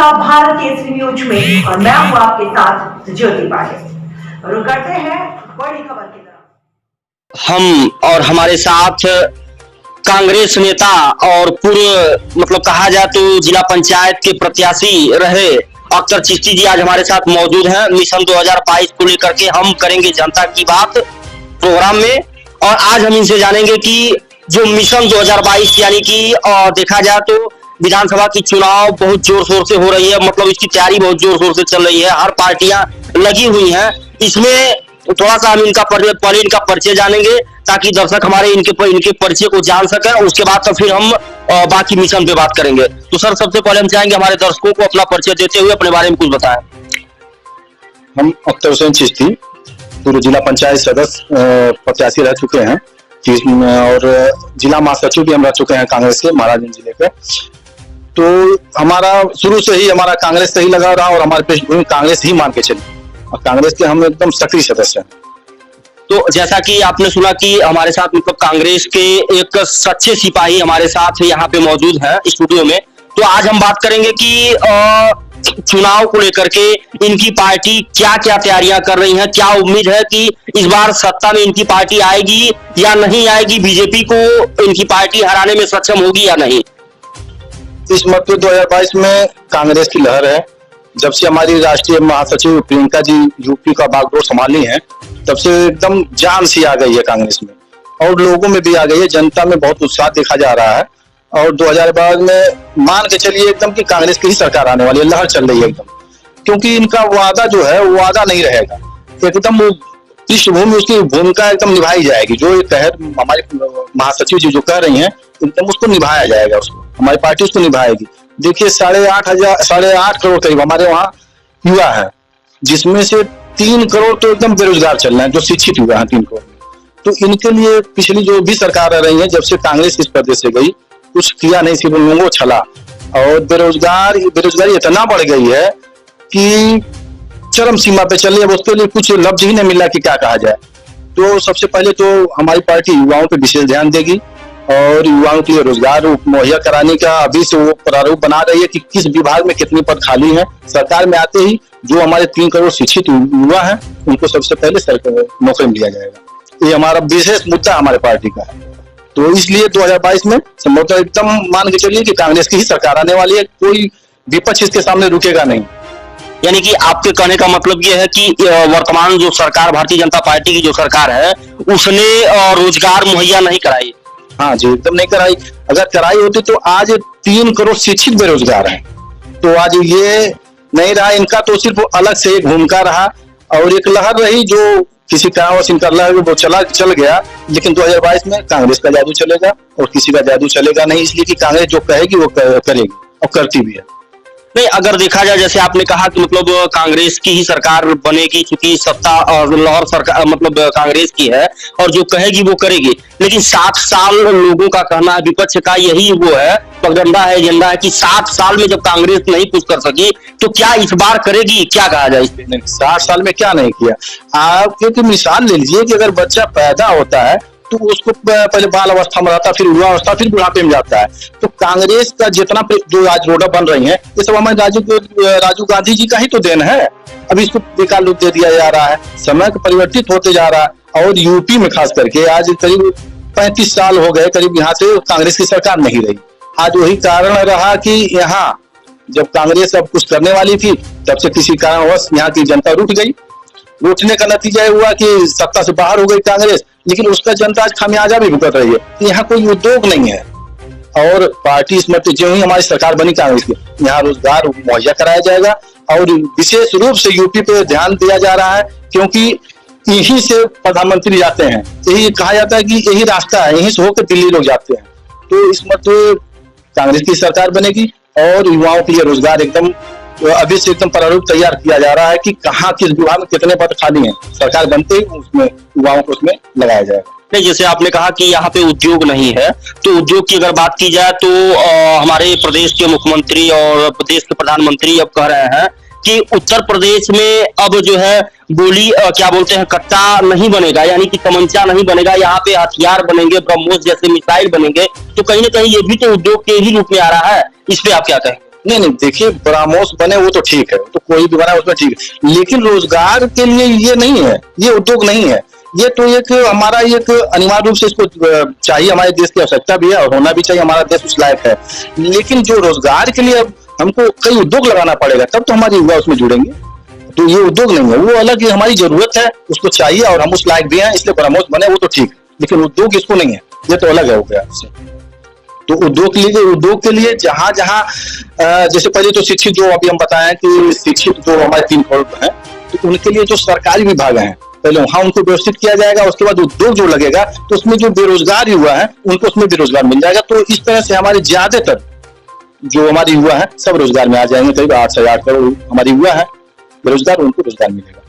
आपका भारत केसरी न्यूज में और मैं हूं आपके साथ ज्योति पाटिल। रुक करते हैं बड़ी खबर की तरफ। हम और हमारे साथ कांग्रेस नेता और पूर्व कहा जाए तो जिला पंचायत के प्रत्याशी रहे अख्तर चिश्ती जी आज हमारे साथ मौजूद हैं। मिशन 2022 को लेकर के हम करेंगे जनता की बात प्रोग्राम में, और आज हम इनसे जानेंगे कि जो मिशन 2022 यानी कि देखा जाए तो विधानसभा की चुनाव बहुत जोर शोर से हो रही है, इसकी तैयारी बहुत जोर शोर से चल रही है, हर पार्टियां लगी हुई हैं। इसमें थोड़ा सा हम इनका परिचय जानेंगे ताकि दर्शक हमारे इनके परिचय को जान सके, उसके बाद तो फिर हम बाकी मिशन पे बात करेंगे। तो सर, सबसे पहले हम चाहेंगे हमारे दर्शकों को अपना परिचय देते हुए अपने बारे में कुछ बताएं। हम अख्तर हुसैन चिश्ती पूर्व जिला पंचायत सदस्य प्रत्याशी रह चुके हैं और जिला महासचिव भी हम रह चुके हैं कांग्रेस के महाराजगंज जिले के। तो हमारा शुरू से ही हमारा कांग्रेस से ही लगा रहा और हमारे पृष्ठभूमि कांग्रेस ही मान के चली और कांग्रेस के हम एकदम सक्रिय सदस्य हैं। तो जैसा कि आपने सुना कि हमारे साथ कांग्रेस के एक सच्चे सिपाही हमारे साथ यहाँ पे मौजूद है स्टूडियो में। तो आज हम बात करेंगे कि चुनाव को लेकर के इनकी पार्टी क्या क्या तैयारियां कर रही है, क्या उम्मीद है कि इस बार सत्ता में इनकी पार्टी आएगी या नहीं आएगी, बीजेपी को इनकी पार्टी हराने में सक्षम होगी या नहीं। इस मध्य 2022 में कांग्रेस की लहर है। जब से हमारी राष्ट्रीय महासचिव प्रियंका जी यूपी का बागडोर संभाली है, तब से एकदम जान सी आ गई है कांग्रेस में और लोगों में भी आ गई है। जनता में बहुत उत्साह देखा जा रहा है और 2022 में मान के चलिए एकदम कि कांग्रेस की ही सरकार आने वाली है, लहर चल रही है एकदम, क्योंकि इनका वादा जो है वो वादा नहीं रहेगा। एकदम पृष्ठभूमि उसकी भूमिका एकदम निभाई जाएगी। जो ये कह हमारे महासचिव जी जो कह रही हैं एकदम उसको निभाया जाएगा, उसको हमारी पार्टी उसको निभाएगी। देखिए 8.5 करोड़ करीब हमारे वहाँ युवा है, जिसमें से 3 करोड़ तो एकदम बेरोजगार चल रहे हैं, जो शिक्षित युवा हैं 3 करोड़। तो इनके लिए पिछली जो भी सरकार रही है, जब से कांग्रेस इस प्रदेश से गई कुछ किया नहीं, सिर्फ लोगों छला। और बेरोजगारी इतना बढ़ गई है कि चरम सीमा पे चल रही है, उसके लिए कुछ लफ्ज ही नहीं मिला कि क्या कहा जाए। तो सबसे पहले तो हमारी पार्टी युवाओं पे विशेष ध्यान देगी और युवाओं के लिए रोजगार मुहैया कराने का अभी से वो प्रारूप बना रही है कि किस विभाग में कितने पद खाली हैं। सरकार में आते ही जो हमारे 3 करोड़ शिक्षित युवा हैं उनको सबसे पहले नौकरी में लिया जाएगा। ये हमारा विशेष मुद्दा हमारे पार्टी का है। तो इसलिए 2022 में संभवतः एकदम मान के चलिए कि कांग्रेस की ही सरकार आने वाली है, कोई विपक्ष इसके सामने रुकेगा नहीं। यानी कि आपके कहने का मतलब ये है कि वर्तमान जो सरकार भारतीय जनता पार्टी की जो सरकार है उसने रोजगार मुहैया नहीं कराई। हाँ जी, एकदम नहीं कराई। अगर कराई होती तो आज 3 करोड़ शिक्षित बेरोजगार हैं। तो आज ये नहीं रहा, इनका तो सिर्फ अलग से एक भूमिका रहा और एक लहर रही जो किसी कारणवश इनका लहर वो चल गया। लेकिन 2022 में कांग्रेस का जादू चलेगा और किसी का जादू चलेगा नहीं, इसलिए कि कांग्रेस जो कहेगी वो करेगी और करती भी है। नहीं, अगर देखा जाए जैसे आपने कहा कि कांग्रेस की ही सरकार बनेगी, चूंकि सत्ता और लहर सरकार कांग्रेस की है और जो कहेगी वो करेगी। लेकिन 7 साल लोगों का कहना है, विपक्ष का यही वो है, प्रोपेगेंडा है, एजेंडा है कि 7 साल में जब कांग्रेस नहीं कुछ कर सकी तो क्या इस बार करेगी, क्या कहा जाए इस पे? 7 साल में क्या नहीं किया आप, क्योंकि मिसाल ले लीजिए कि अगर बच्चा पैदा होता है तो उसको पहले बाल अवस्था में रहता, फिर युवा अवस्था, फिर बुढ़ापे में जाता है। तो कांग्रेस का जितना जो आज रोडा बन रही है ये सब हमारे राजीव गांधी जी का ही तो देन है। अभी इसको बेकार रूप दे दिया जा रहा है, समय परिवर्तित होते जा रहा है और यूपी में खास करके आज करीब 35 साल हो गए करीब यहाँ से कांग्रेस की सरकार नहीं रही। आज वही कारण रहा कि यहाँ जब कांग्रेस अब कुछ करने वाली थी तब से किसी कारणवश यहाँ की जनता रूठ गई। रूठने का नतीजा हुआ कि सत्ता से बाहर हो गई कांग्रेस, लेकिन उसका जनता आज खामियाजा भी भुगत रही है। यहाँ कोई उद्योग नहीं है और पार्टी इसमें जो ही हमारी सरकार बनी कांग्रेस की, यहाँ रोजगार मुहैया कराया जाएगा और विशेष रूप से यूपी पे ध्यान दिया जा रहा है, क्योंकि यहीं से प्रधानमंत्री जाते हैं। यही कहा जाता है कि यही रास्ता है, यहीं से होकर दिल्ली लोग जाते हैं। तो इस मध्य कांग्रेस की सरकार बनेगी और युवाओं के लिए रोजगार एकदम अभी से एकदम प्रारूप तैयार किया जा रहा है कि कहाँ किस विभाग में कितने पद खाली हैं। सरकार बनते ही उसमें युवाओं को उसमें लगाया जाएगा। नहीं, जैसे आपने कहा कि यहाँ पे उद्योग नहीं है, तो उद्योग की अगर बात की जाए तो हमारे प्रदेश के मुख्यमंत्री और प्रदेश के प्रधानमंत्री अब कह रहे हैं कि उत्तर प्रदेश में अब जो है गोली क्या बोलते हैं कट्टा नहीं बनेगा, यानी कि तमंचा नहीं बनेगा, यहाँ पे हथियार बनेंगे, ब्रह्मोस जैसे मिसाइल बनेंगे। तो कहीं ना कहीं ये भी तो उद्योग के ही रूप में आ रहा है, इस पे आप क्या कहेंगे? नहीं नहीं, देखिए परामर्श बने वो तो ठीक है, तो कोई भी बना उसमें ठीक है, लेकिन रोजगार के लिए ये नहीं है, ये उद्योग नहीं है। ये तो एक हमारा एक अनिवार्य रूप से इसको चाहिए, हमारे देश की आवश्यकता भी है और होना भी चाहिए, हमारा देश उस लायक है। लेकिन जो रोजगार के लिए अब हमको कई उद्योग लगाना पड़ेगा, तब तो हमारे युवा उसमें जुड़ेंगे। तो ये उद्योग नहीं है, वो अलग, ये हमारी जरूरत है, उसको चाहिए और हम उस लायक भी हैं, इसलिए परामर्श बने वो तो ठीक, लेकिन उद्योग इसको नहीं है, ये तो अलग है हो गया इससे। तो उद्योग के लिए जहां जहां जैसे पहले तो शिक्षित, जो अभी हम बताएं कि शिक्षित जो हमारे 3 करोड़ हैं, तो उनके लिए जो सरकारी विभाग हैं पहले वहां उनको व्यवस्थित किया जाएगा, उसके बाद उद्योग जो लगेगा तो उसमें जो बेरोजगार युवा है उनको उसमें बेरोजगार मिल जाएगा। तो इस तरह से हमारे ज्यादातर जो हमारे युवा है सब रोजगार में आ जाएंगे। करीब 8 से 8 करोड़ हमारे युवा है बेरोजगार, उनको रोजगार मिलेगा।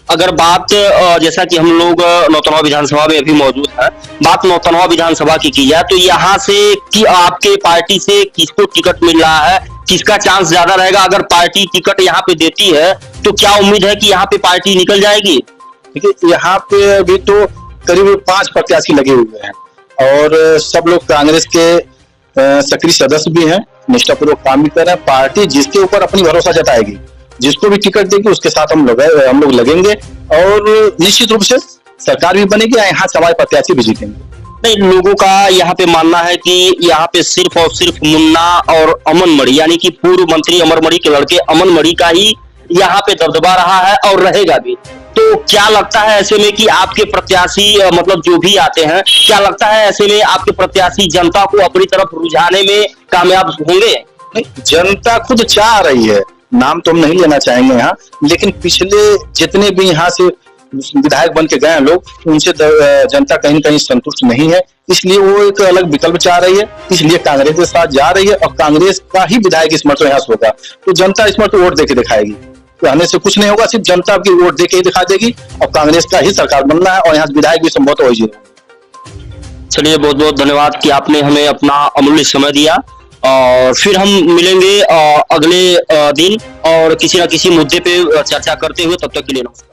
अगर बात जैसा कि हम लोग नौतनवा विधानसभा में अभी मौजूद है, बात नौतनवा विधानसभा की जाए तो यहाँ से कि आपके पार्टी से किसको टिकट मिल रहा है, किसका चांस ज्यादा रहेगा? अगर पार्टी टिकट यहाँ पे देती है तो क्या उम्मीद है कि यहाँ पे पार्टी निकल जाएगी? देखिए यहाँ पे अभी तो करीब 5 प्रत्याशी लगे हुए हैं और सब लोग कांग्रेस के सक्रिय सदस्य भी हैं, निष्ठापूर्वक काम भी कर रहे हैं। पार्टी जिसके ऊपर अपनी भरोसा जताएगी, जिसको भी टिकट देगी उसके साथ हम लोग लगेंगे और निश्चित रूप से सरकार भी बनेगी, यहाँ से हमारे प्रत्याशी भी जीतेंगे। नहीं, लोगों का यहाँ पे मानना है कि यहाँ पे सिर्फ और सिर्फ मुन्ना और अमन मणि यानी कि पूर्व मंत्री अमर मणि के लड़के अमन मणि का ही यहाँ पे दबदबा रहा है और रहेगा भी। तो क्या लगता है ऐसे में कि आपके प्रत्याशी मतलब जो भी आते हैं, क्या लगता है ऐसे में आपके प्रत्याशी जनता को अपनी तरफ रुझाने में कामयाब होंगे? नहीं, जनता खुद चाह रही है, नाम तो हम नहीं लेना चाहेंगे यहाँ, लेकिन पिछले जितने भी यहाँ से विधायक बन के गए हैं लोग, उनसे जनता कहीं न कहीं संतुष्ट नहीं है, इसलिए वो एक अलग विकल्प चाह रही है, इसलिए कांग्रेस के साथ जा रही है और कांग्रेस का ही विधायक इस मर्त यहाँ से होगा। तो जनता इस मर्त वोट देके दिखाएगी, तो हमें से कुछ नहीं होगा, सिर्फ जनता की वोट देके ही दिखा देगी और कांग्रेस का ही सरकार बनना है और यहाँ विधायक भी संभवतः वही जीरो। चलिए, बहुत बहुत धन्यवाद कि आपने हमें अपना अमूल्य समय दिया और फिर हम मिलेंगे अगले दिन और किसी न किसी मुद्दे पे चर्चा करते हुए। तब तक के लिए नमस्कार।